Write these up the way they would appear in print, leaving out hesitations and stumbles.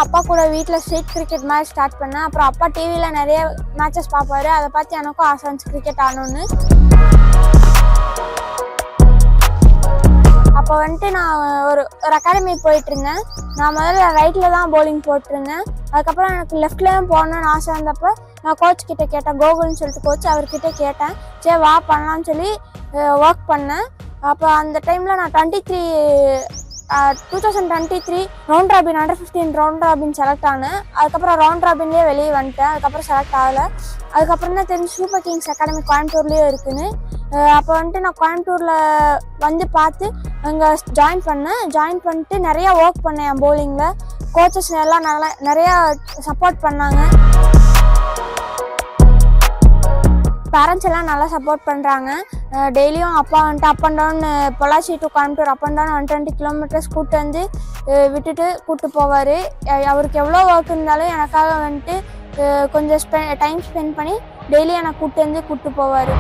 அப்பா கூட வீட்டில் ஸ்ட்ரீட் கிரிக்கெட் மாதிரி ஸ்டார்ட் பண்ணேன். அப்புறம் அப்பா டிவியில் நிறைய மேட்சஸ் பார்ப்பாரு. அதை பார்த்து எனக்கும் ஆசை இருந்துச்சு கிரிக்கெட் ஆடணுன்னு. அப்போ வந்துட்டு நான் ஒரு அகாடமி போயிட்டு இருந்தேன். நான் முதல்ல ரைட்டில் தான் பவுலிங் போட்டிருந்தேன். அதுக்கப்புறம் எனக்கு லெஃப்ட்லேயும் போகணுன்னு ஆசை இருந்தப்போ நான் கோச் கிட்டே கேட்டேன். கோகுல்னு சொல்லிட்டு கோச், அவர்கிட்ட கேட்டேன். சரி வா பண்ணலான்னு சொல்லி ஒர்க் பண்ணேன். அப்போ அந்த டைமில் நான் 2023 round robin under round robin select ஆனேன். அதுக்கப்புறம் ரவுண்ட் ராபின்லேயே வெளியே வந்துட்டேன். அதுக்கப்புறம் செலக்ட் ஆகலை. அதுக்கப்புறம் தான் தெரிஞ்சு சூப்பர் கிங்ஸ் அகாடமி கோயம்புத்தூர்லேயும் இருக்குன்னு. அப்போ வந்துட்டு நான் கோயம்புத்தூரில் வந்து பார்த்து அங்கே ஜாயின் பண்ணிட்டு நிறையா ஒர்க் பண்ணேன். என் பவுலிங்கில் கோச்சஸ் எல்லாம் நிறையா சப்போர்ட் பண்ணாங்க. பேரண்ட்ஸ் எல்லாம் நல்லா சப்போர்ட் பண்ணுறாங்க. டெய்லியும் அப்பா வந்துட்டு up and down Pollachi to Coimbatore up and down 120 kilometres கூப்பிட்டு வந்து கூப்பிட்டு போவார். அவருக்கு எவ்வளோ ஒர்க் இருந்தாலும் எனக்காக வந்துட்டு கொஞ்சம் டைம் ஸ்பெண்ட் பண்ணி டெய்லி எனக்கு கூப்பிட்டு போவார்.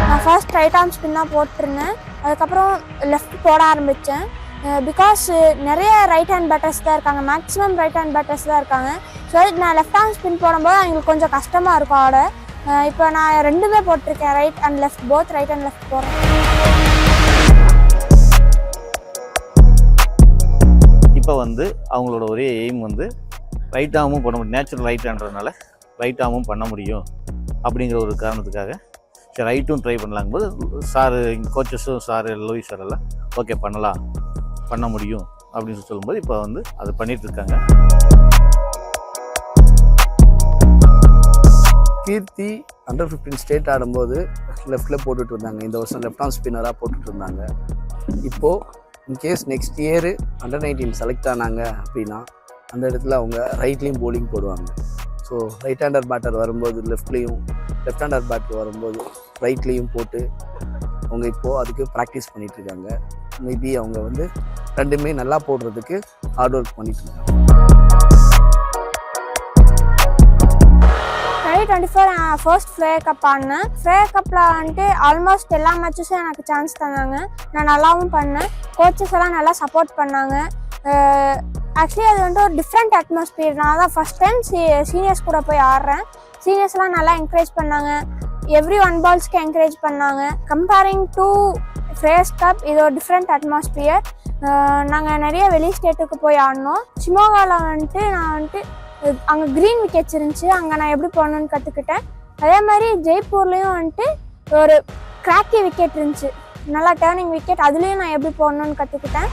நான் ஃபர்ஸ்ட் ரைட் ஆர்ம் ஸ்பின் தான் போட்டிருந்தேன். அதுக்கப்புறம் லெஃப்ட் போட ஆரம்பித்தேன். பிகாஸ் நிறைய ரைட் ஹேண்ட் பேட்டர்ஸ் தான் இருக்காங்க, மேக்ஸிமம் ரைட் ஹேண்ட் பேட்டர்ஸ் தான் இருக்காங்க. ஸோ நான் லெஃப்ட் ஆர்ம் ஸ்பின் போடும்போது அவங்களுக்கு கொஞ்சம் கஷ்டமாக இருக்கும் ஆட. இப்போ நான் ரெண்டுமே போட்டிருக்கேன், right and left, both right and left போடுறேன். இப்போ அவங்களோட ஒரே எய்ம் ரைட் ஆர்மும் பண்ண முடியும், நேச்சுரல் ரைட் ஹேண்ட்றதுனால ரைட் ஆர்மும் பண்ண முடியும் அப்படிங்கிற ஒரு காரணத்துக்காக சரி ரைட்டும் ட்ரை பண்ணலாங்கும்போது சாரு கோச்சஸும் சாரு லோயிஸ் சார் எல்லாம் ஓகே பண்ண முடியும் அப்படின்னு சொல்லும்போது இப்போ அதை பண்ணிகிட்ருக்காங்க. கீர்த்தி அண்டர்-15 ஸ்டேட் ஆடும்போது லெஃப்டில் போட்டுட்டு இருந்தாங்க. இந்த வருஷம் லெஃப்ட் ஆர்ம் ஸ்பின்னராக போட்டுட்டு இருந்தாங்க. இப்போது இன்கேஸ் நெக்ஸ்ட் இயரு அண்டர்-19 செலக்ட் ஆனாங்க அப்படின்னா அந்த இடத்துல அவங்க ரைட்லேயும் போலிங் போடுவாங்க. ஸோ ரைட் ஹேண்டர் பேட்டர் வரும்போது லெஃப்ட்லேயும், லெஃப்ட் ஹேண்டர் பேட்டர் வரும்போது ரைட்லேயும் போட்டு அவங்க இப்போது அதுக்கு ப்ராக்டிஸ் பண்ணிகிட்ருக்காங்க. மேபி அவங்க ரெண்டுமே நல்லா போடுறதுக்கு ஹார்ட் ஒர்க் பண்ணிட்டுருக்காங்க. 2024 ஃபர்ஸ்ட் ஃப்ளேயர் கப் ஆடினேன். ஃப்ளேயர் கப்பில் வந்துட்டு ஆல்மோஸ்ட் எல்லா மேட்சஸும் எனக்கு சான்ஸ் தந்தாங்க. நான் நல்லாவும் பண்ணேன். கோச்சஸ் எல்லாம் நல்லா சப்போர்ட் பண்ணாங்க. ஆக்சுவலி அது ஒரு டிஃப்ரெண்ட் அட்மாஸ்பியர். நான் தான் ஃபஸ்ட் டைம் சீனியர்ஸ் கூட போய் ஆடுறேன். சீனியர்ஸ்லாம் நல்லா என்கரேஜ் பண்ணாங்க. எவ்ரி 1 பால்ஸ்க்கு என்கரேஜ் பண்ணாங்க. கம்பேரிங் டு ஃப்ளேயர்ஸ் கப் இது ஒரு டிஃப்ரெண்ட் அட்மாஸ்பியர். நாங்கள் நிறைய வெளி ஸ்டேட்டுக்கு போய் ஆடினோம். ஷிமோகாவில் நான் அங்கே க்ரீன் விக்கெட்ஸ் இருந்துச்சு. அங்கே நான் எப்படி போடணுன்னு கற்றுக்கிட்டேன். அதே மாதிரி ஜெய்ப்பூர்லேயும் ஒரு கிராக்கி விக்கெட் இருந்துச்சு, நல்லா டேர்னிங் விக்கெட், அதுலேயும் நான் எப்படி போடணுன்னு கற்றுக்கிட்டேன்.